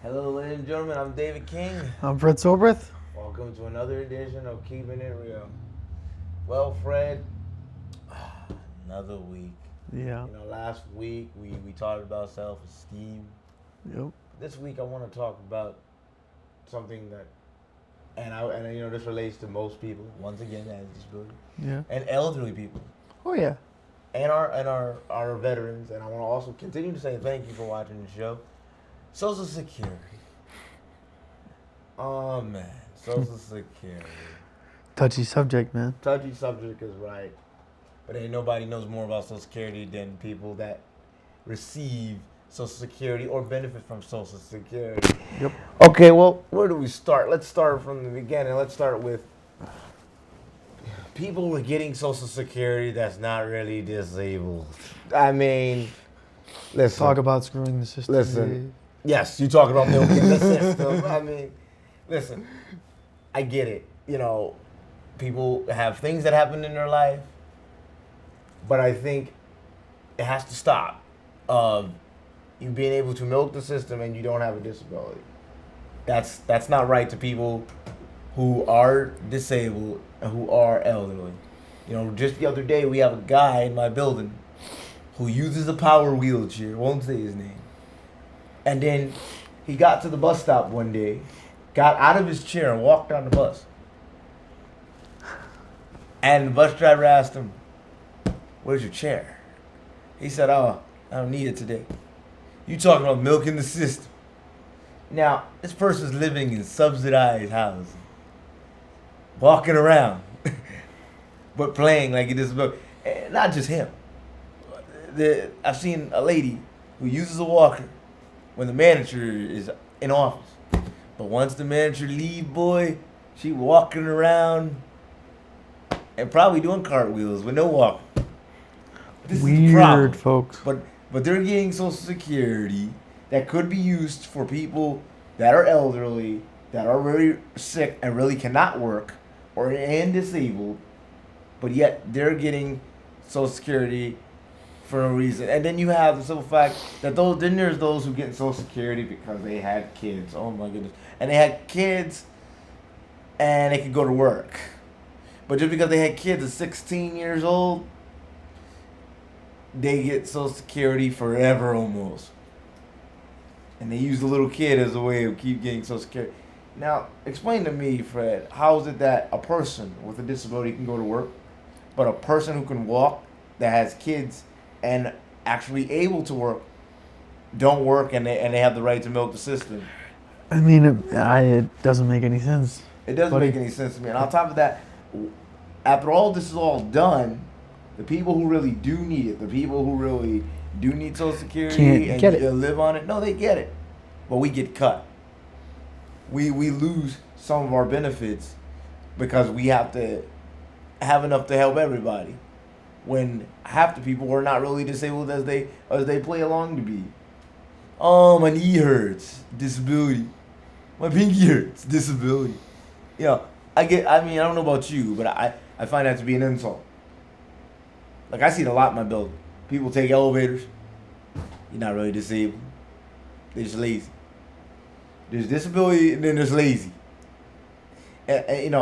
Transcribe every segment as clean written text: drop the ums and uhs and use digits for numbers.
Hello, ladies and gentlemen. I'm David King. I'm Fred Cilbrith. Welcome to another edition of Keeping It Real. Well, Fred, another week. Yeah. Last week we talked about self-esteem. Yep. This week I want to talk about something that, and this relates to most people. Once again, as disability Yeah. and elderly people, Oh yeah. and our veterans. And I want to also continue to say thank you for watching the show. Social Security. Oh man, Social Security. Touchy subject, man. Touchy subject is right, but ain't nobody knows more about Social Security than people that receive Social Security or benefit from Social Security. Yep. Okay, well, where do we start? Let's start from the beginning. Let's start with people who are getting Social Security that's not really disabled. I mean, listen. Talk about screwing the system. Listen. Yes, you talk about milking the system. I mean, listen, I get it. People have things that happen in their life, but I think it has to stop. You being able to milk the system and you don't have a disability. That's not right to people who are disabled and who are elderly. Just the other day we have a guy in my building who uses a power wheelchair. Won't say his name. And then he got to the bus stop one day, got out of his chair and walked on the bus. And the bus driver asked him, "Where's your chair?" He said, "Oh, I don't need it today." You talking about milking the system. Now, this person's living in subsidized housing, walking around, but playing like he disability. Not just him. I've seen a lady who uses a walker when the manager is in office. But once the manager leave, boy, she walking around and probably doing cartwheels with no walker. This Weird, is the problem. folks. But they're getting Social Security that could be used for people that are elderly, that are very sick and really cannot work, and disabled, but yet they're getting Social Security for no reason. And then you have the simple fact that there's those who get Social Security because they had kids. Oh my goodness. And they had kids and they could go to work. But just because they had kids at 16 years old, they get Social Security forever almost. And they use the little kid as a way of keep getting Social Security. Now, explain to me, Fred, how is it that a person with a disability can go to work, but a person who can walk, that has kids, and actually able to work, don't work, and they have the right to milk the system? I mean, it doesn't make any sense. It doesn't make any sense to me. And on top of that, after all this is all done, the people who really do need it, the people who really do need Social Security Can't get it. live on it, no, they get it. But we get cut. We lose some of our benefits because we have to have enough to help everybody, when half the people are not really disabled as they play along to be. Oh, my knee hurts, disability. My pinky hurts, disability. I don't know about you, but I find that to be an insult. Like, I see it a lot in my building. People take elevators. You're not really disabled. They're just lazy. There's disability and then there's lazy. And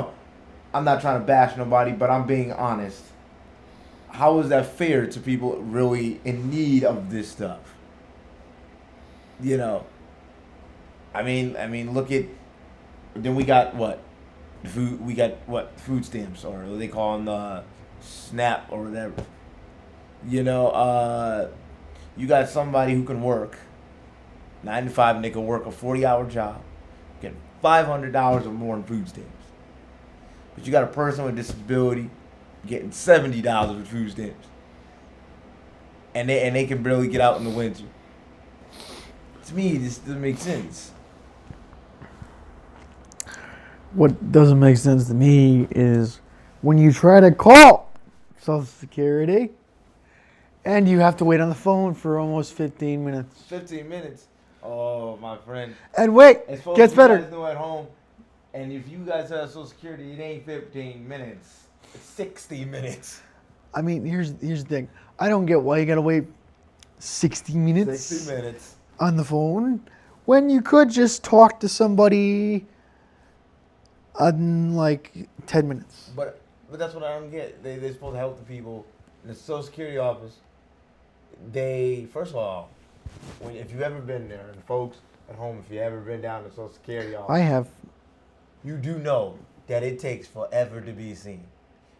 I'm not trying to bash nobody, but I'm being honest. How is that fair to people really in need of this stuff? I mean, look at. Then we got what? Food. We got what? Food stamps, or what they call them, SNAP or whatever. You got somebody who can work 9 to 5, and they can work a 40-hour job, get $500 or more in food stamps. But you got a person with a disability getting $70 with food stamps, and they can barely get out in the winter. To me, this doesn't make sense. What doesn't make sense to me is when you try to call Social Security and you have to wait on the phone for almost 15 minutes. 15 minutes? Oh, my friend. And wait, As folks gets you better. guys know at home, and if you guys have Social Security, it ain't 15 minutes. It's 60 minutes. I mean, here's the thing. I don't get why you gotta wait 60 minutes 60 minutes. on the phone when you could just talk to somebody in like 10 minutes. But that's what I don't get. They're supposed to help the people in the Social Security office. They, first of all, if you've ever been there, and folks at home, if you've ever been down to the Social Security office, I have. you do know that it takes forever to be seen.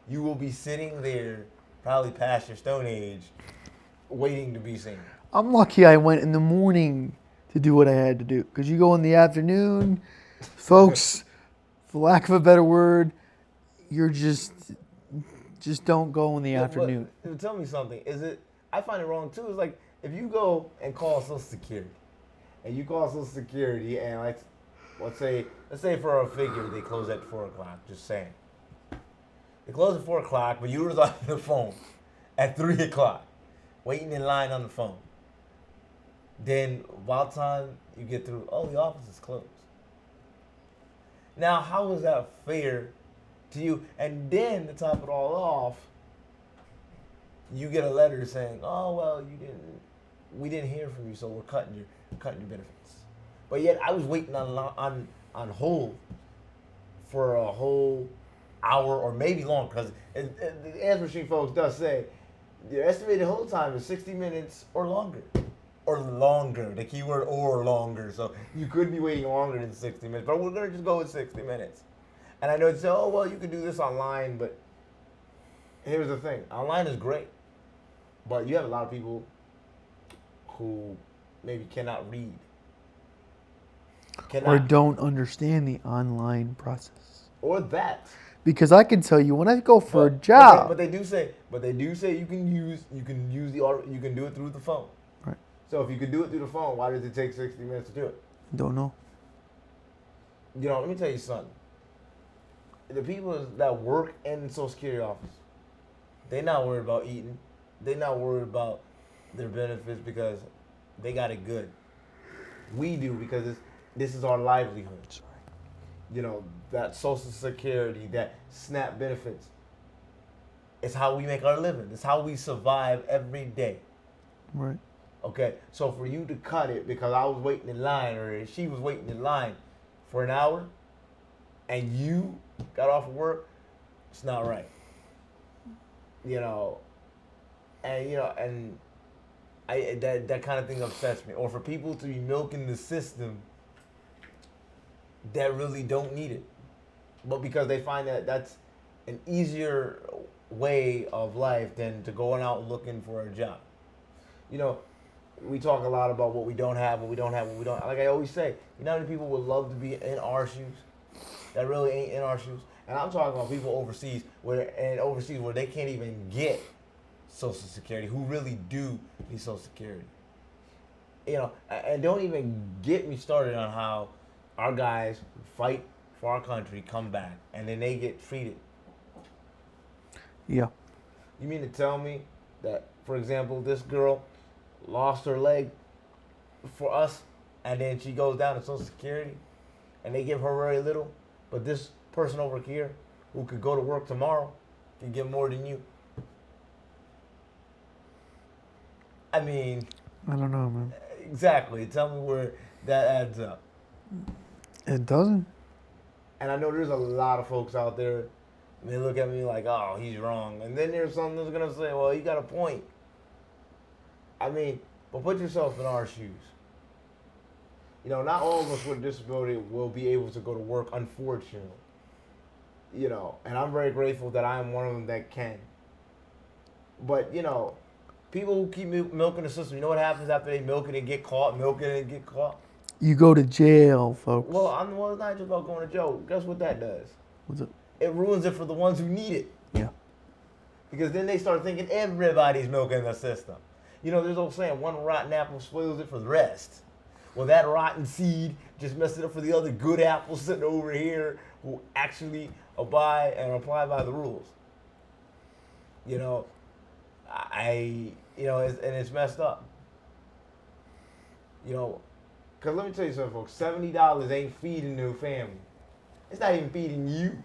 You will be sitting there, probably past your stone age, waiting to be seen. I'm lucky I went in the morning to do what I had to do. Because you go in the afternoon, folks, for lack of a better word, you're just don't go in the afternoon. But tell me something. I find it wrong too. It's like if you go and call Social Security, and you call Social Security, and let's say for a figure they close at 4 o'clock. Just saying. They close at 4 o'clock, but you were on the phone at 3 o'clock, waiting in line on the phone. Then, by the time you get through, the office is closed. Now, how is that fair to you? And then, to top it all off, you get a letter saying, we didn't hear from you, so we're cutting your benefits. But yet, I was waiting on hold for a whole hour or maybe longer, because the answer machine folks does say the estimated hold time is 60 minutes or longer. Or longer, the keyword or longer. So you could be waiting longer than 60 minutes, but we're going to just go with 60 minutes. And I know it's you can do this online, but here's the thing. Online is great, but you have a lot of people who maybe cannot read. Or don't understand the online process. Or that. Because I can tell you when I go for a job. But they do say you can do it through the phone. Right. So if you can do it through the phone, why does it take 60 minutes to do it? Don't know. Let me tell you something. The people that work in the Social Security office, they're not worried about eating. They're not worried about their benefits because they got it good. We do because this is our livelihood. Sorry. That Social Security, that SNAP benefits. It's how we make our living. It's how we survive every day. Right. Okay, so for you to cut it because I was waiting in line or she was waiting in line for an hour and you got off of work, it's not right. And that kind of thing upsets me. Or for people to be milking the system that really don't need it. But because they find that that's an easier way of life than to going out looking for a job. We talk a lot about what we don't have, what we don't. Like I always say, how many people would love to be in our shoes that really ain't in our shoes? And I'm talking about people overseas where they can't even get Social Security, who really do need Social Security. And don't even get me started on how our guys who fight for our country come back and then they get treated. Yeah. You mean to tell me that, for example, this girl lost her leg for us, and then she goes down to Social Security, and they give her very little, but this person over here who could go to work tomorrow can get more than you? I mean... I don't know, man. Exactly. Tell me where that adds up. It doesn't. And I know there's a lot of folks out there, and they look at me like, oh, he's wrong. And then there's someone that's going to say, well, you got a point. I mean, but put yourself in our shoes. Not all of us with a disability will be able to go to work, unfortunately. And I'm very grateful that I am one of them that can. But, people who keep milking the system, you know what happens after they milk it and get caught, You go to jail, folks. Well, it's not just about going to jail. Guess what that does? What's it? It ruins it for the ones who need it. Yeah. Because then they start thinking everybody's milking the system. There's old saying, one rotten apple spoils it for the rest. Well, that rotten seed just messed it up for the other good apples sitting over here who actually abide and apply by the rules. It's messed up. Because let me tell you something, folks. $70 ain't feeding no family. It's not even feeding you.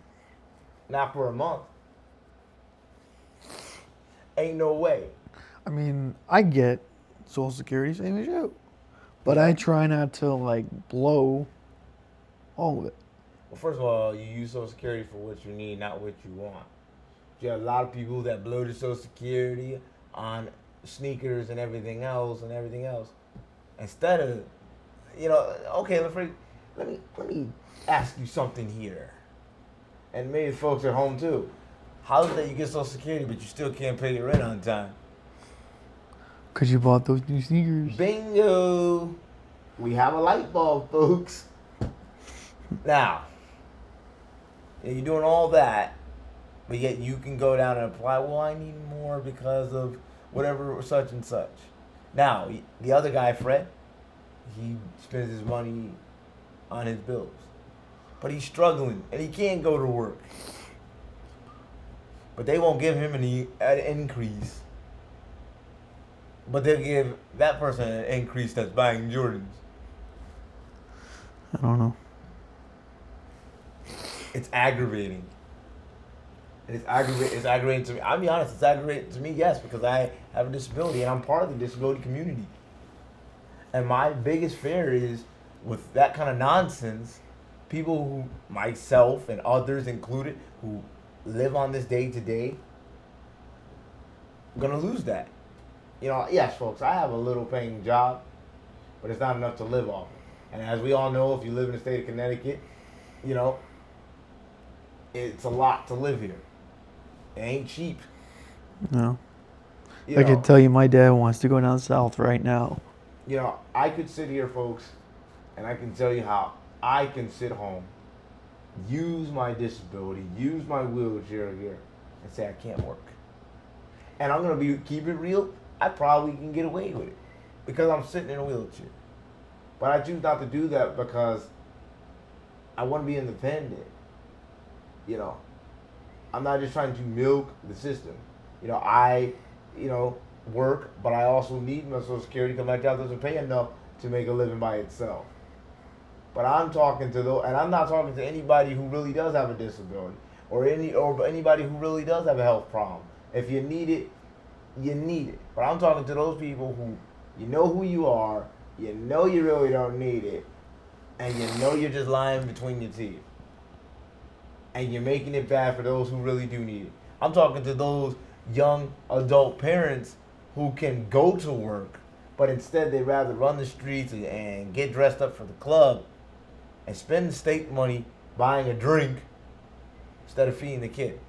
Not for a month. Ain't no way. I mean, I get Social Security, same as you. But I try not to like blow all of it. Well, first of all, you use Social Security for what you need, not what you want. You have a lot of people that blow their Social Security on sneakers and everything else instead of, okay, let me ask you something here, and maybe folks at home too. How is it that you get Social Security but you still can't pay your rent on time? Because you bought those new sneakers. Bingo! We have a light bulb, folks. Now, you're doing all that, but yet you can go down and apply, well, I need more because of whatever such and such. Now, the other guy, Fred, he spends his money on his bills. But he's struggling, and he can't go to work. But they won't give him an increase. But they'll give that person an increase that's buying Jordans. I don't know. It's aggravating. It's aggravating to me. I'll be honest, it's aggravating to me, yes, because I have a disability and I'm part of the disability community. And my biggest fear is with that kind of nonsense, people who, myself and others included, who live on this day to day, gonna lose that. Yes, folks, I have a little paying job, but it's not enough to live off. And as we all know, if you live in the state of Connecticut, it's a lot to live here. It ain't cheap. No. I can tell you my dad wants to go down south right now. I could sit here, folks, and I can tell you how I can sit home, use my disability, use my wheelchair here, and say I can't work. And I'm going to keep it real, I probably can get away with it because I'm sitting in a wheelchair. But I choose not to do that because I want to be independent. I'm not just trying to milk the system. I work, but I also need my Social Security because my job doesn't pay enough to make a living by itself. But I'm talking to those, and I'm not talking to anybody who really does have a disability or anybody who really does have a health problem. If you need it, you need it. But I'm talking to those people who, you know who you are, you know you really don't need it, and you know you're just lying between your teeth. And you're making it bad for those who really do need it. I'm talking to those young adult parents who can go to work, but instead they rather run the streets and get dressed up for the club and spend the state money buying a drink instead of feeding the kid.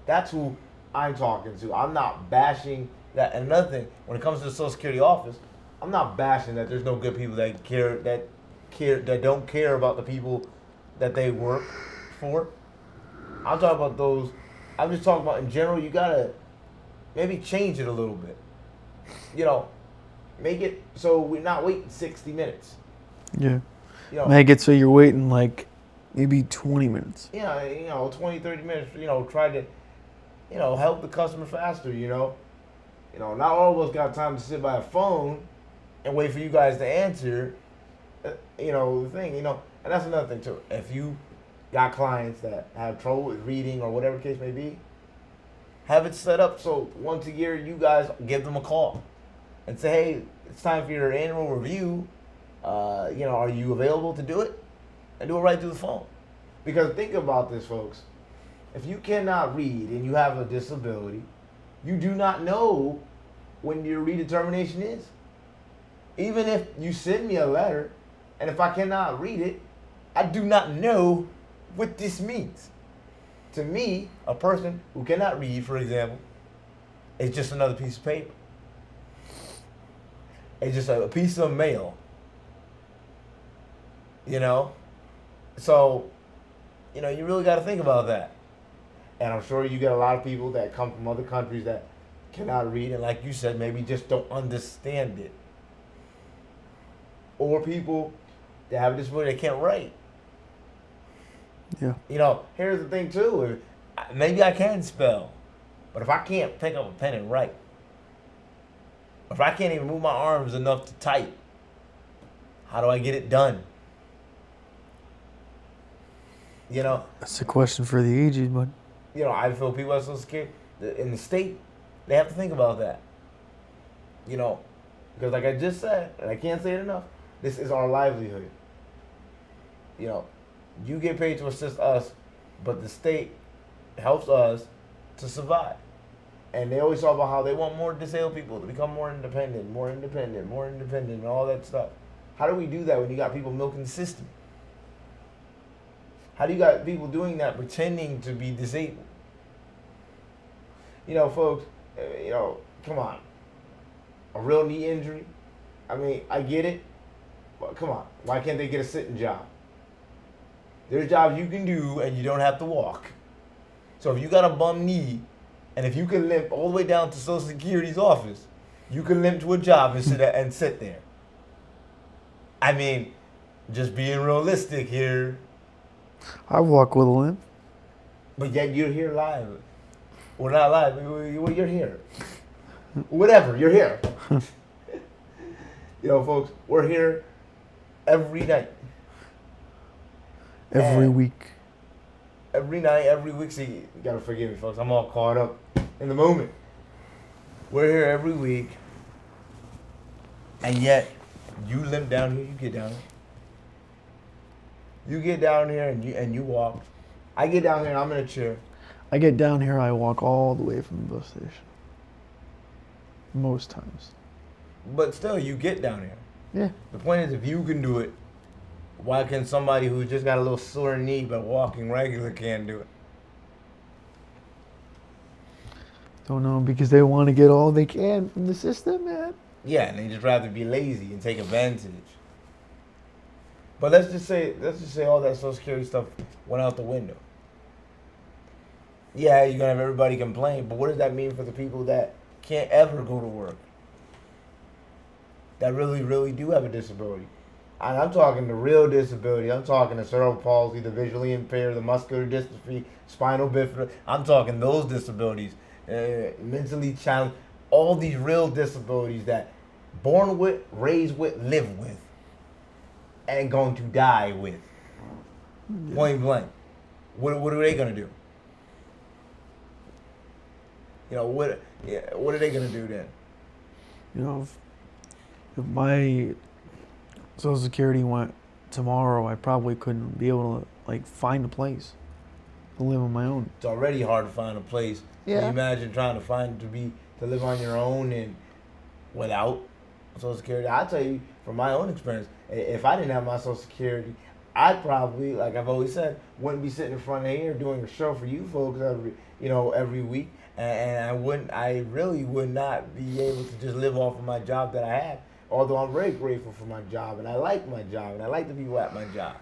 That's who I'm talking to. I'm not bashing that. And another thing, when it comes to the Social Security office, I'm not bashing that there's no good people that don't care about the people that they work for. I'm talking about those. I'm just talking about in general. You gotta maybe change it a little bit. Make it so we're not waiting 60 minutes. Yeah. Make it so you're waiting like maybe 20 minutes. 20, 30 minutes. Try to, help the customer faster. Not all of us got time to sit by a phone and wait for you guys to answer. The thing. And that's another thing too. If you got clients that have trouble with reading or whatever the case may be, have it set up so once a year you guys give them a call and say, hey, it's time for your annual review. Are you available to do it? And do it right through the phone. Because think about this, folks. If you cannot read and you have a disability, you do not know when your redetermination is. Even if you send me a letter, and if I cannot read it, I do not know what this means. To me, a person who cannot read, for example, is just another piece of paper. It's just a piece of mail. So, you really got to think about that. And I'm sure you get a lot of people that come from other countries that cannot read, and like you said, maybe just don't understand it. Or people that have a disability that can't write. Yeah. Here's the thing too. Maybe I can spell, but if I can't pick up a pen and write, if I can't even move my arms enough to type, how do I get it done? That's a question for the aged, but I feel people are so scared. In the state, they have to think about that. Because like I just said, and I can't say it enough, this is our livelihood. You know, you get paid to assist us, but the state helps us to survive. And they always talk about how they want more disabled people to become more independent, and all that stuff. How do we do that when you got people milking the system? How do you got people doing that pretending to be disabled? You know, folks, come on. A real knee injury? I mean, I get it, but come on. Why can't they get a sitting job? There's jobs you can do and you don't have to walk. So if you got a bum knee, and if you can limp all the way down to Social Security's office, you can limp to a job and sit there. I mean, just being realistic here. I walk with a limp. But yet you're here live. Well, not live, but you're here. Whatever, you're here. You know, folks, we're here every night. Every week. Every night, every week. See, you gotta forgive me, folks. I'm all caught up in the moment. We're here every week. And yet, you limp down here, you get down here. You get down here and you walk. I get down here and I'm in a chair. I get down here, I walk all the way from the bus station. Most times. But still, you get down here. Yeah. The point is, if you can do it, why can somebody who's just got a little sore knee but walking regular can't do it? Don't know, because they want to get all they can from the system, man. Yeah, and they just rather be lazy and take advantage. But let's just say all that Social Security stuff went out the window. Yeah, you're gonna have everybody complain, but what does that mean for the people that can't ever go to work? That really, really do have a disability. And I'm talking the real disability. I'm talking the cerebral palsy, the visually impaired, the muscular dystrophy, spinal bifida. I'm talking those disabilities, mentally challenged, all these real disabilities that born with, raised with, live with, and going to die with. Yeah. Point blank. What are they gonna do? You know, what are they gonna do then? You know, if my Social Security went tomorrow, I probably couldn't be able to find a place to live on my own. It's already hard to find a place. Yeah. Can you imagine trying to live on your own and without Social Security? I'll tell you from my own experience, if I didn't have my Social Security, I probably, like I've always said, wouldn't be sitting in front of here doing a show for you folks every week, and I really would not be able to just live off of my job that I have. Although I'm very grateful for my job, and I like my job, and I like the people at my job.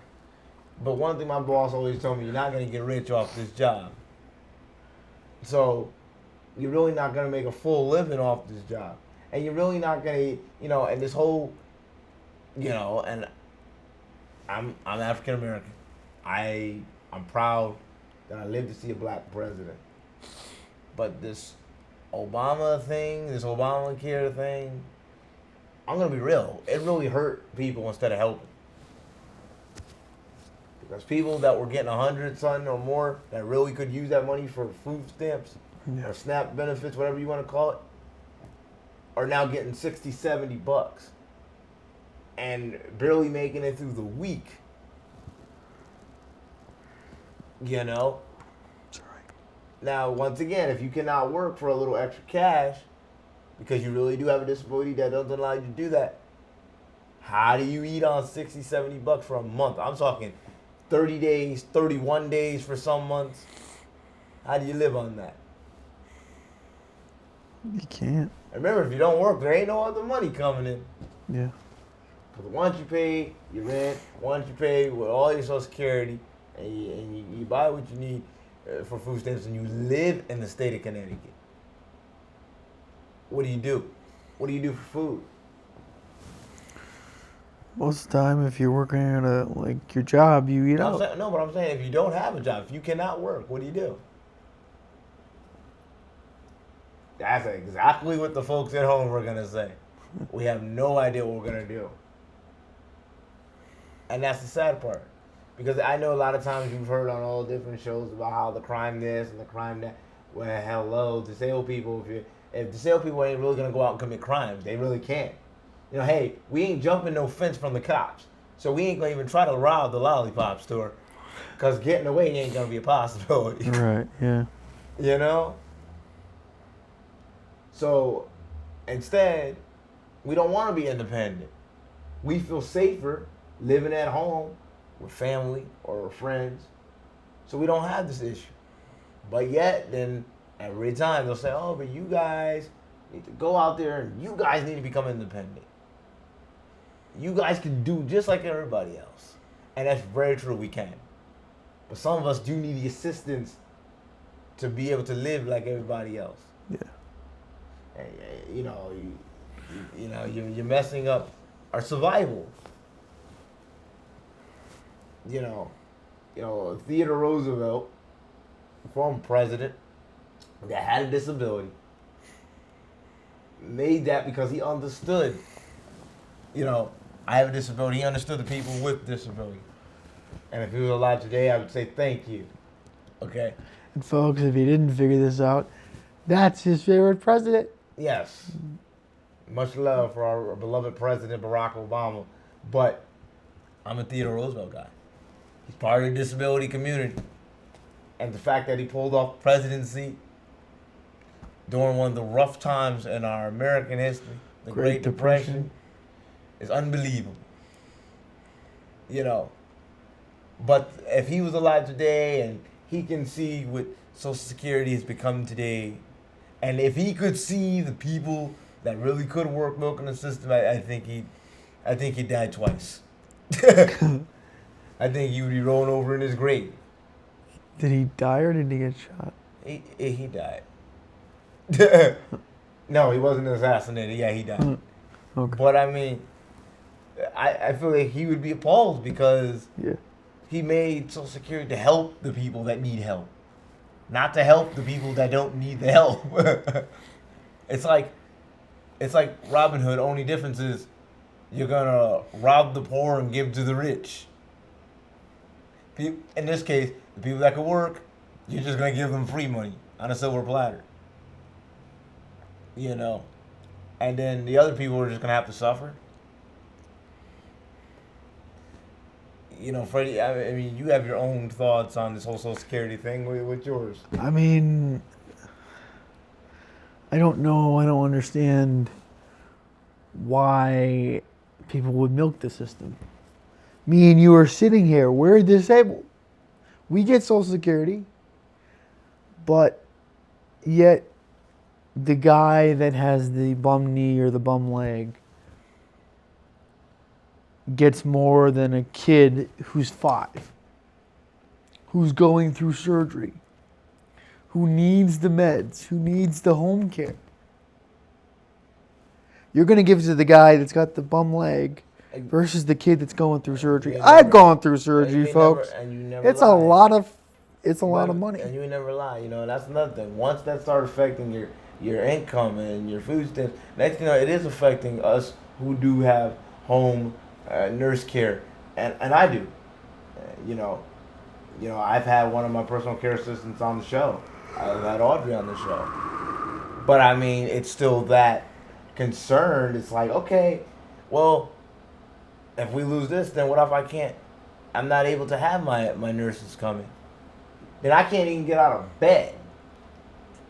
But one thing my boss always told me, you're not going to get rich off this job. So you're really not going to make a full living off this job. And you're really not going to, and this whole, and I'm African American. I'm proud that I lived to see a black president. But this Obama thing, this Obamacare thing, I'm going to be real. It really hurt people instead of helping. Because people that were getting 100 something or more that really could use that money for food stamps or SNAP benefits, whatever you want to call it, are now getting 60, 70 bucks and barely making it through the week. You know? That's right. Now, once again, if you cannot work for a little extra cash, because you really do have a disability that doesn't allow you to do that, how do you eat on 60, 70 bucks for a month? I'm talking 30 days, 31 days for some months. How do you live on that? You can't. And remember, if you don't work, there ain't no other money coming in. Yeah. Because once you pay your rent, once you pay with all your Social Security, and you buy what you need for food stamps, and you live in the state of Connecticut, what do? What do you do for food? Most of the time, if you're working at your job, you eat out. But I'm saying if you don't have a job, if you cannot work, what do? That's exactly what the folks at home were gonna say. We have no idea what we're gonna do. And that's the sad part. Because I know a lot of times you've heard on all different shows about how the crime this and the crime that. Well, hello, disabled people, if disabled people ain't really gonna go out and commit crimes, they really can't. Hey, we ain't jumping no fence from the cops, so we ain't gonna even try to rob the lollipop store, cause getting away ain't gonna be a possibility. Right. Yeah. You know. So, instead, we don't want to be independent. We feel safer living at home with family or friends, so we don't have this issue. But yet, then every time they'll say, "Oh, but you guys need to go out there and you guys need to become independent. You guys can do just like everybody else." And that's very true, we can. But some of us do need the assistance to be able to live like everybody else. Yeah. And, you're messing up our survival. Theodore Roosevelt, former president, that had a disability, made that because he understood, I have a disability. He understood the people with disability. And if he was alive today, I would say thank you. Okay? And folks, if you didn't figure this out, that's his favorite president. Yes. Much love for our beloved President Barack Obama. But I'm a Theodore Roosevelt guy. He's part of the disability community. And the fact that he pulled off presidency during one of the rough times in our American history, the Great Depression, is unbelievable. But if he was alive today and he can see what Social Security has become today, and if he could see the people that really could work milking the system, I think he died twice. I think he would be rolling over in his grave. Did he die or did he get shot? He died. No, he wasn't assassinated. Yeah, he died. Okay. But I mean, I feel like he would be appalled because he made Social Security to help the people that need help, not to help the people that don't need the help. It's like Robin Hood. Only difference is you're gonna rob the poor and give to the rich. In this case, the people that could work, you're just gonna give them free money on a silver platter. And then the other people are just gonna have to suffer. Freddie, I mean, you have your own thoughts on this whole Social Security thing. What's yours? I mean, I don't know. I don't understand why people would milk the system. Me and you are sitting here. We're disabled. We get Social Security, but yet the guy that has the bum knee or the bum leg gets more than a kid who's 5, who's going through surgery, who needs the meds, who needs the home care. You're going to give it to the guy that's got the bum leg versus the kid that's going through surgery. I've gone through surgery, folks. It's a lot of money. And you never lie. That's another thing. Once that starts affecting your income and your food stamps, next thing you know, it is affecting us who do have home nurse care, and I do. I've had one of my personal care assistants on the show. I've had Audrey on the show. But I mean, it's still that concerned. It's like, okay, well, if we lose this, then what if I'm not able to have my nurses coming? Then I can't even get out of bed.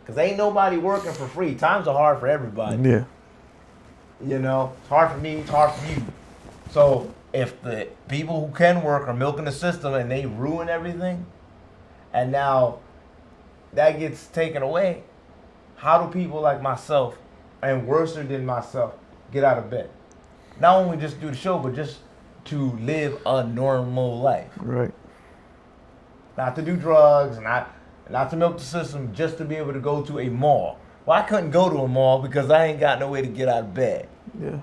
Because ain't nobody working for free. Times are hard for everybody. Yeah. It's hard for me, it's hard for you. So if the people who can work are milking the system and they ruin everything, and now that gets taken away, how do people like myself, and worse than myself, get out of bed? Not only just do the show, but just to live a normal life. Right. Not to do drugs, not to milk the system, just to be able to go to a mall. Well, I couldn't go to a mall because I ain't got no way to get out of bed. Yeah.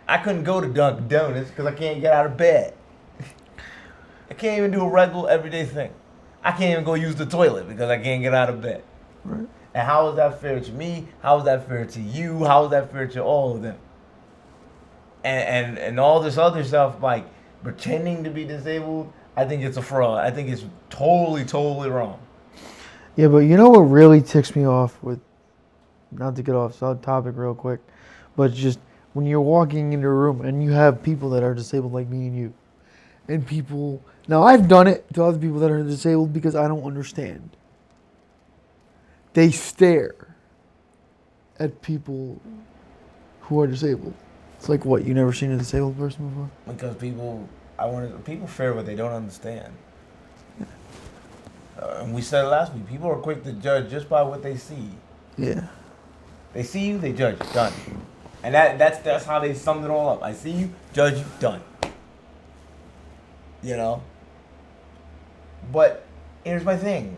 I couldn't go to Dunkin' Donuts because I can't get out of bed. I can't even do a regular everyday thing. I can't even go use the toilet because I can't get out of bed. Right. And how is that fair to me? How is that fair to you? How is that fair to all of them? And all this other stuff, like pretending to be disabled, I think it's a fraud. I think it's totally, totally wrong. Yeah, but you know what really ticks me off with, not to get off topic real quick, but just when you're walking into a room and you have people that are disabled like me and you, and people. Now I've done it to other people that are disabled because I don't understand. They stare at people who are disabled. It's like, what, you never seen a disabled person before? Because people fear what they don't understand. And we said it last week, people are quick to judge just by what they see. Yeah. They see you, they judge you, done. And that's how they summed it all up. I see you, judge you, done. You know? But here's my thing.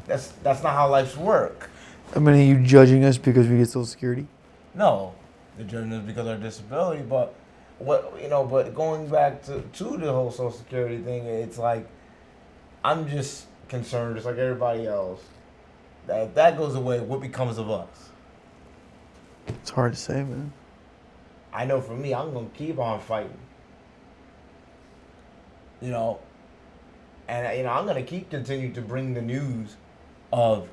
That's not how life's work. I mean, are you judging us because we get Social Security? No, they're judging us because of our disability. But but going back to the whole Social Security thing, it's like I'm just concerned, just like everybody else, that if that goes away, what becomes of us? It's hard to say, man. I know for me, I'm gonna keep on fighting. You know, and I'm gonna continue to bring the news of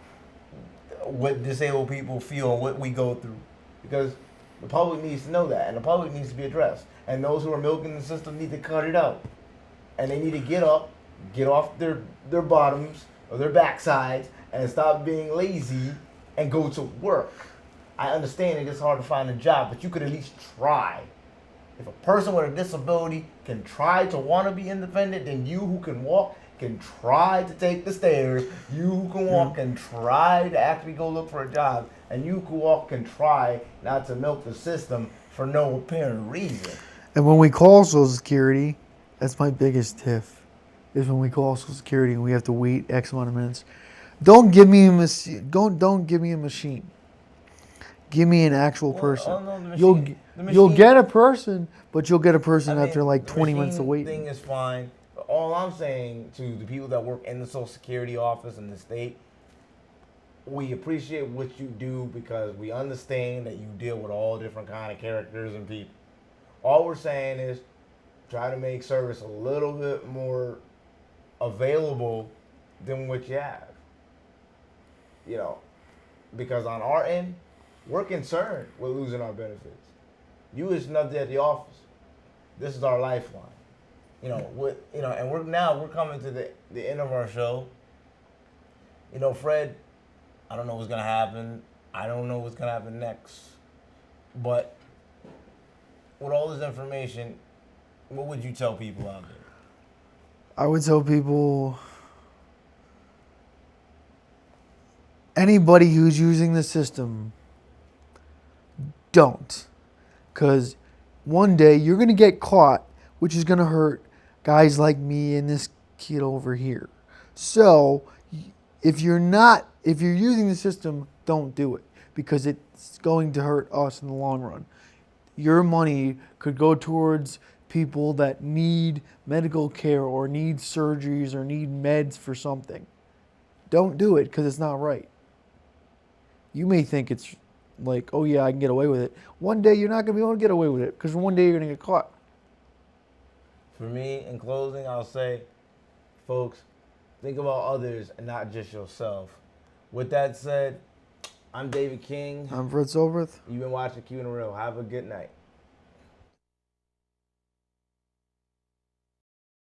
what disabled people feel and what we go through, because the public needs to know that, and the public needs to be addressed. And those who are milking the system need to cut it out, and they need to get up, get off their bottoms or their backsides, and stop being lazy and go to work. I understand it is hard to find a job, but you could at least try. If a person with a disability can try to want to be independent, then you who can walk can try to take the stairs. You who can walk can try to actually go look for a job. And you who can walk can try not to milk the system for no apparent reason. And when we call Social Security, that's my biggest tiff, is when we call Social Security and we have to wait X amount of minutes. Don't give me a machine. Don't give me a machine. Give me an actual person. Oh, no, You'll get a person, but you'll get a person after like 20 minutes of waiting. The thing is fine. But all I'm saying to the people that work in the Social Security office in the state, we appreciate what you do because we understand that you deal with all different kind of characters and people. All we're saying is try to make service a little bit more available than what you have. You know, because on our end, we're concerned with losing our benefits. You is nothing at the office. This is our lifeline. And we're coming to the end of our show. Fred, I don't know what's gonna happen. I don't know what's gonna happen next. But with all this information, what would you tell people out there? I would tell people, anybody who's using the system, don't. Because one day you're going to get caught, which is going to hurt guys like me and this kid over here. So if you're using the system, don't do it, because it's going to hurt us in the long run. Your money could go towards people that need medical care or need surgeries or need meds for something. Don't do it, because it's not right. You may think it's like, oh yeah, I can get away with it. One day you're not going to be able to get away with it, because one day you're going to get caught. For me, in closing, I'll say, folks, think about others and not just yourself. With that said, I'm David King. I'm Fred Cilbrith. You've been watching Keeping It Real. Have a good night.